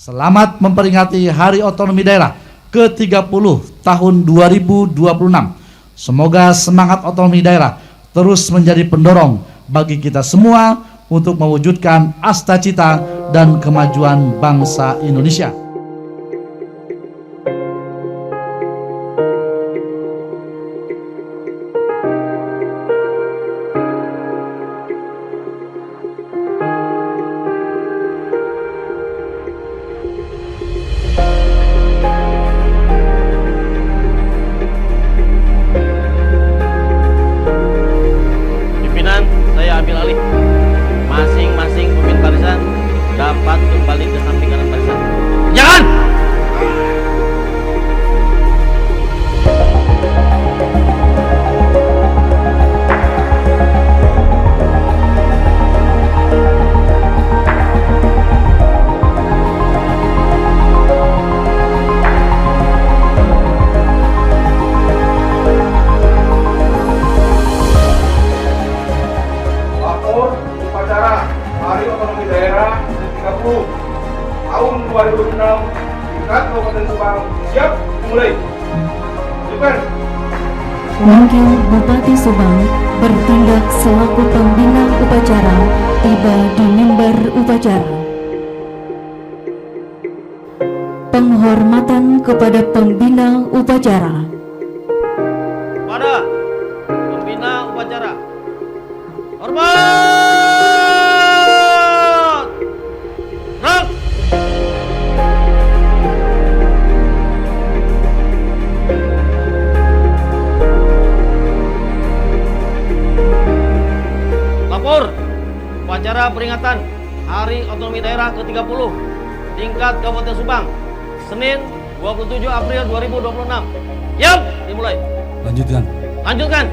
Selamat memperingati Hari Otonomi Daerah ke-30 tahun 2026. Semoga semangat otonomi daerah terus menjadi pendorong bagi kita semua untuk mewujudkan asta-cita dan kemajuan bangsa Indonesia. Saya ambil alih. Masing-masing pemimpin barisan dapat kembali ke samping kanan barisan. Jangan! Hari Otonomi Daerah ke-30 tahun 2006 tingkat Kabupaten Subang siap dimulai. Silakan. Wakil Bupati Subang bertindak selaku pembina upacara tiba di mimbar upacara. Penghormatan kepada pembina upacara. Pada pembina upacara. Hormat! Lapor upacara peringatan Hari Otonomi Daerah ke-30 tingkat Kabupaten Subang, Senin 27 April 2026. Yap, dimulai. Lanjutkan. Lanjutkan.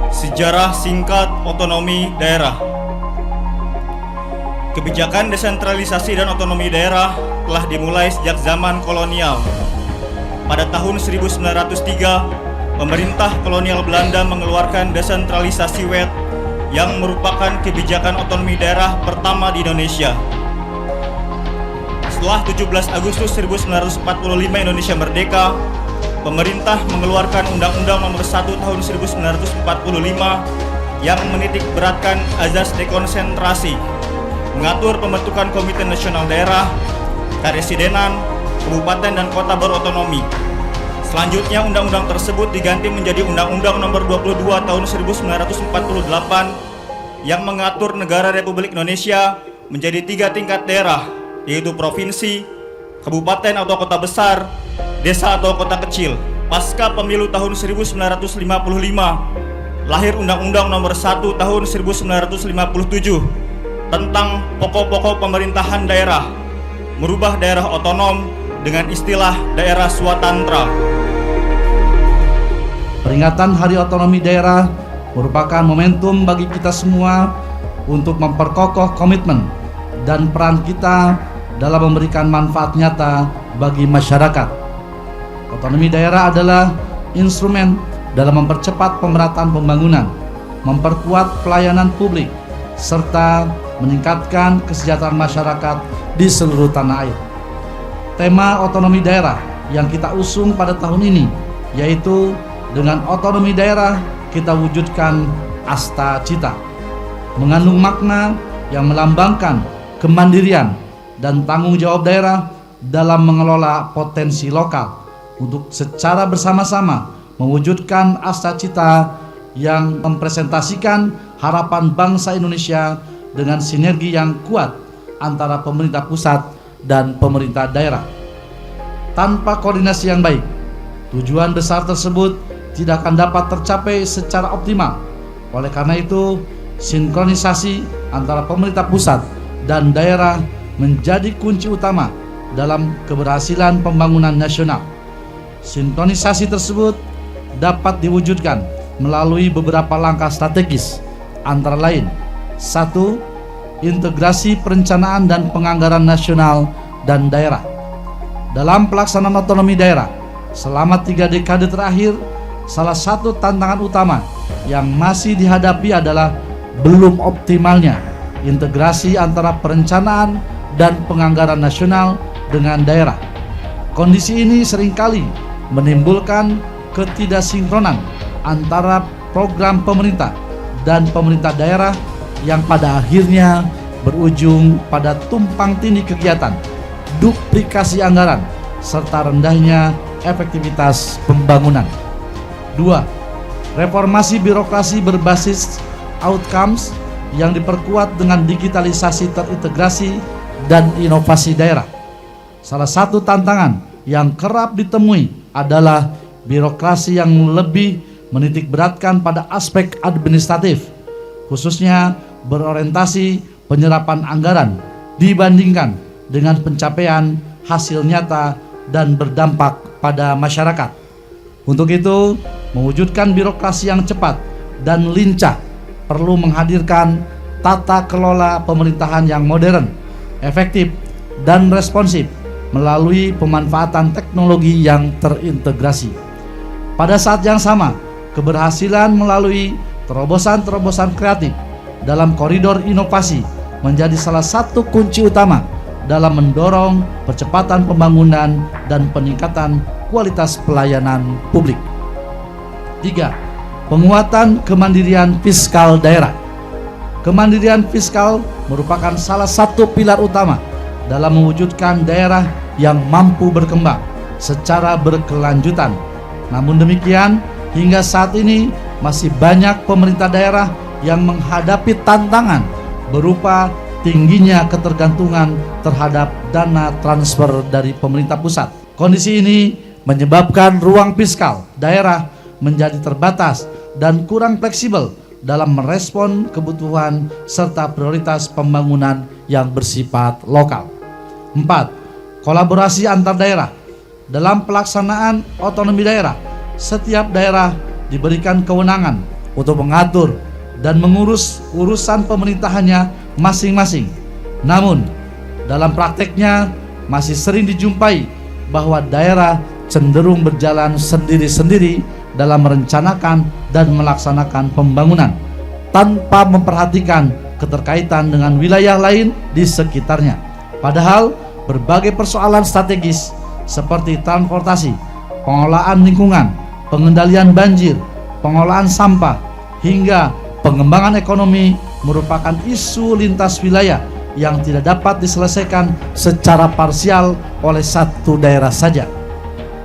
Sejarah singkat otonomi daerah. Kebijakan desentralisasi dan otonomi daerah telah dimulai sejak zaman kolonial. Pada tahun 1903, pemerintah kolonial Belanda mengeluarkan desentralisasi WET yang merupakan kebijakan otonomi daerah pertama di Indonesia. Setelah 17 Agustus 1945 Indonesia merdeka, pemerintah mengeluarkan Undang-Undang Nomor 1 Tahun 1945 yang menitik beratkan azas dekonsentrasi, mengatur pembentukan Komite Nasional Daerah, Karesidenan, Kabupaten dan Kota berotonomi. Selanjutnya undang-undang tersebut diganti menjadi Undang-Undang Nomor 22 Tahun 1948 yang mengatur negara Republik Indonesia menjadi 3 tingkat daerah, yaitu provinsi, kabupaten atau kota besar, desa atau kota kecil. Pasca pemilu tahun 1955, lahir Undang-Undang Nomor 1 Tahun 1957 tentang pokok-pokok pemerintahan daerah, merubah daerah otonom dengan istilah daerah swatantra. Peringatan Hari Otonomi Daerah merupakan momentum bagi kita semua untuk memperkokoh komitmen dan peran kita dalam memberikan manfaat nyata bagi masyarakat. Otonomi daerah adalah instrumen dalam mempercepat pemerataan pembangunan, memperkuat pelayanan publik, serta meningkatkan kesejahteraan masyarakat di seluruh tanah air. Tema otonomi daerah yang kita usung pada tahun ini yaitu dengan otonomi daerah kita wujudkan asta cita, mengandung makna yang melambangkan kemandirian dan tanggung jawab daerah dalam mengelola potensi lokal untuk secara bersama-sama mewujudkan asta cita yang mempresentasikan harapan bangsa Indonesia dengan sinergi yang kuat antara pemerintah pusat dan pemerintah daerah. Tanpa koordinasi yang baik, tujuan besar tersebut tidak akan dapat tercapai secara optimal. Oleh karena itu, sinkronisasi antara pemerintah pusat dan daerah menjadi kunci utama dalam keberhasilan pembangunan nasional. Sinkronisasi tersebut dapat diwujudkan melalui beberapa langkah strategis, antara lain: 1. Integrasi perencanaan dan penganggaran nasional dan daerah. Dalam pelaksanaan otonomi daerah selama 3 dekade terakhir, salah satu tantangan utama yang masih dihadapi adalah belum optimalnya integrasi antara perencanaan dan penganggaran nasional dengan daerah. Kondisi ini seringkali menimbulkan ketidaksinkronan antara program pemerintah dan pemerintah daerah yang pada akhirnya berujung pada tumpang tindih kegiatan, duplikasi anggaran, serta rendahnya efektivitas pembangunan. 2. Reformasi birokrasi berbasis outcomes yang diperkuat dengan digitalisasi terintegrasi dan inovasi daerah. Salah satu tantangan yang kerap ditemui adalah birokrasi yang lebih menitikberatkan pada aspek administratif, khususnya berorientasi penyerapan anggaran dibandingkan dengan pencapaian hasil nyata dan berdampak pada masyarakat. Untuk itu, mewujudkan birokrasi yang cepat dan lincah perlu menghadirkan tata kelola pemerintahan yang modern, efektif, dan responsif melalui pemanfaatan teknologi yang terintegrasi. Pada saat yang sama, keberhasilan melalui terobosan-terobosan kreatif dalam koridor inovasi menjadi salah satu kunci utama dalam mendorong percepatan pembangunan dan peningkatan kualitas pelayanan publik. 3. Penguatan kemandirian fiskal daerah. Kemandirian fiskal merupakan salah satu pilar utama dalam mewujudkan daerah yang mampu berkembang secara berkelanjutan. Namun demikian, hingga saat ini masih banyak pemerintah daerah yang menghadapi tantangan berupa tingginya ketergantungan terhadap dana transfer dari pemerintah pusat. Kondisi ini menyebabkan ruang fiskal daerah menjadi terbatas dan kurang fleksibel dalam merespon kebutuhan serta prioritas pembangunan yang bersifat lokal. 4. Kolaborasi antar daerah. Dalam pelaksanaan otonomi daerah, setiap daerah diberikan kewenangan untuk mengatur dan mengurus urusan pemerintahannya masing-masing. Namun, dalam prakteknya masih sering dijumpai bahwa daerah cenderung berjalan sendiri-sendiri dalam merencanakan dan melaksanakan pembangunan tanpa memperhatikan keterkaitan dengan wilayah lain di sekitarnya. Padahal berbagai persoalan strategis seperti transportasi, pengelolaan lingkungan, pengendalian banjir, pengolahan sampah, hingga pengembangan ekonomi merupakan isu lintas wilayah yang tidak dapat diselesaikan secara parsial oleh satu daerah saja.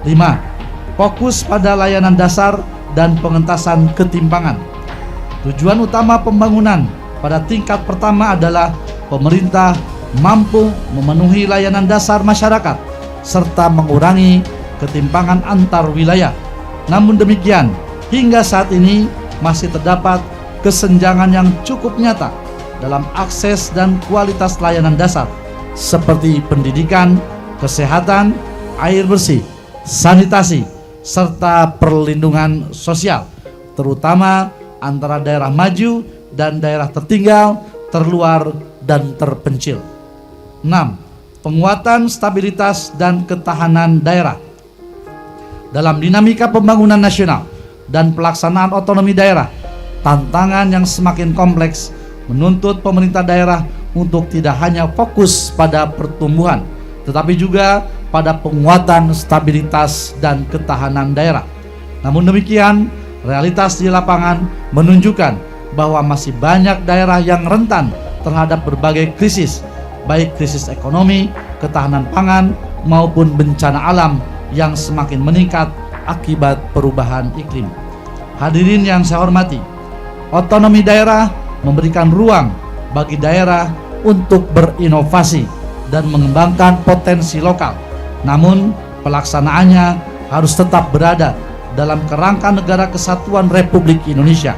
5. Fokus pada layanan dasar dan pengentasan ketimpangan. Tujuan utama pembangunan pada tingkat pertama adalah pemerintah mampu memenuhi layanan dasar masyarakat serta mengurangi ketimpangan antar wilayah. Namun demikian, hingga saat ini masih terdapat kesenjangan yang cukup nyata dalam akses dan kualitas layanan dasar seperti pendidikan, kesehatan, air bersih, sanitasi, serta perlindungan sosial, terutama antara daerah maju dan daerah tertinggal, terluar, dan terpencil. 6. Penguatan stabilitas dan ketahanan daerah. Dalam dinamika pembangunan nasional dan pelaksanaan otonomi daerah, tantangan yang semakin kompleks menuntut pemerintah daerah untuk tidak hanya fokus pada pertumbuhan, tetapi juga pada penguatan stabilitas dan ketahanan daerah. Namun demikian, realitas di lapangan menunjukkan bahwa masih banyak daerah yang rentan terhadap berbagai krisis, baik krisis ekonomi, ketahanan pangan, maupun bencana alam yang semakin meningkat akibat perubahan iklim. Hadirin yang saya hormati, otonomi daerah memberikan ruang bagi daerah untuk berinovasi dan mengembangkan potensi lokal. Namun, pelaksanaannya harus tetap berada dalam kerangka Negara Kesatuan Republik Indonesia.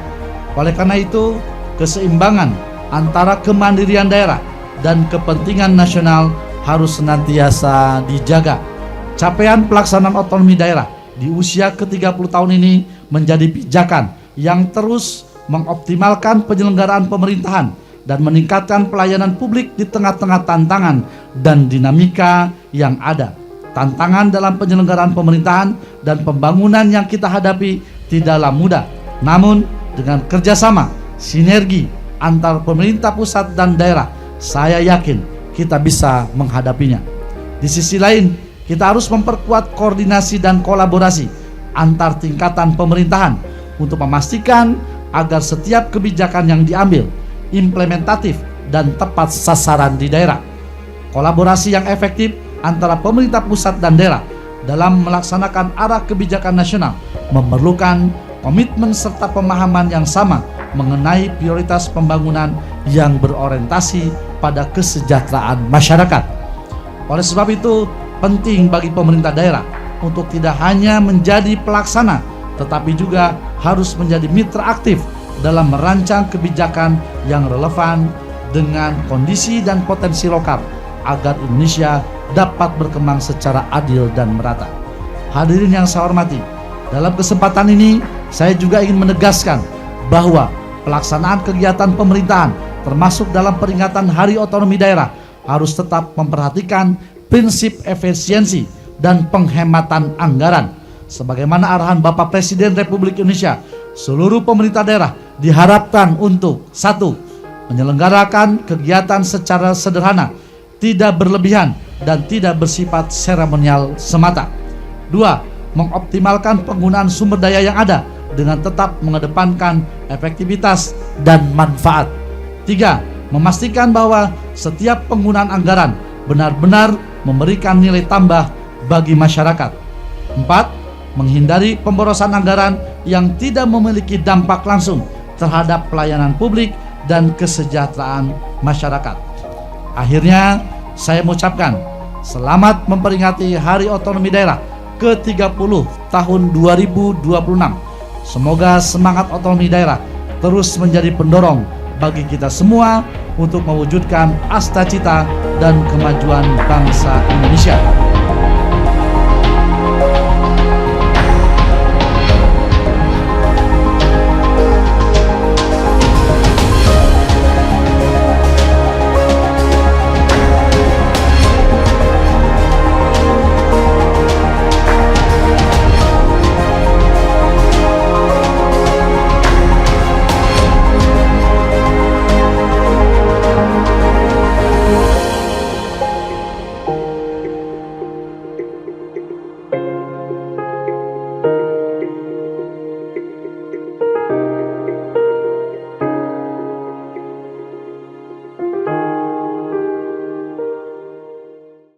Oleh karena itu, keseimbangan antara kemandirian daerah dan kepentingan nasional harus senantiasa dijaga. Capaian pelaksanaan otonomi daerah di usia ke-30 tahun ini menjadi pijakan yang terus mengoptimalkan penyelenggaraan pemerintahan dan meningkatkan pelayanan publik di tengah-tengah tantangan dan dinamika yang ada. Tantangan dalam penyelenggaraan pemerintahan dan pembangunan yang kita hadapi tidaklah mudah. Namun dengan kerjasama, sinergi, antar pemerintah pusat dan daerah, saya yakin kita bisa menghadapinya. Di sisi lain, kita harus memperkuat koordinasi dan kolaborasi antar tingkatan pemerintahan untuk memastikan agar setiap kebijakan yang diambil implementatif dan tepat sasaran di daerah. Kolaborasi yang efektif antara pemerintah pusat dan daerah dalam melaksanakan arah kebijakan nasional memerlukan komitmen serta pemahaman yang sama mengenai prioritas pembangunan yang berorientasi pada kesejahteraan masyarakat. Oleh sebab itu, penting bagi pemerintah daerah untuk tidak hanya menjadi pelaksana, tetapi juga harus menjadi mitra aktif dalam merancang kebijakan yang relevan dengan kondisi dan potensi lokal agar Indonesia dapat berkembang secara adil dan merata. Hadirin yang saya hormati, dalam kesempatan ini saya juga ingin menegaskan bahwa pelaksanaan kegiatan pemerintahan termasuk dalam peringatan Hari Otonomi Daerah harus tetap memperhatikan prinsip efisiensi dan penghematan anggaran. Sebagaimana arahan Bapak Presiden Republik Indonesia, seluruh pemerintah daerah diharapkan untuk 1. Menyelenggarakan kegiatan secara sederhana, tidak berlebihan dan tidak bersifat seremonial semata. 2. Mengoptimalkan penggunaan sumber daya yang ada dengan tetap mengedepankan efektivitas dan manfaat. 3. Memastikan bahwa setiap penggunaan anggaran benar-benar memberikan nilai tambah bagi masyarakat. 4. Menghindari pemborosan anggaran yang tidak memiliki dampak langsung terhadap pelayanan publik dan kesejahteraan masyarakat. Akhirnya, saya mengucapkan selamat memperingati Hari Otonomi Daerah ke-30 tahun 2026. Semoga semangat otonomi daerah terus menjadi pendorong bagi kita semua untuk mewujudkan asta cita dan kemajuan bangsa Indonesia.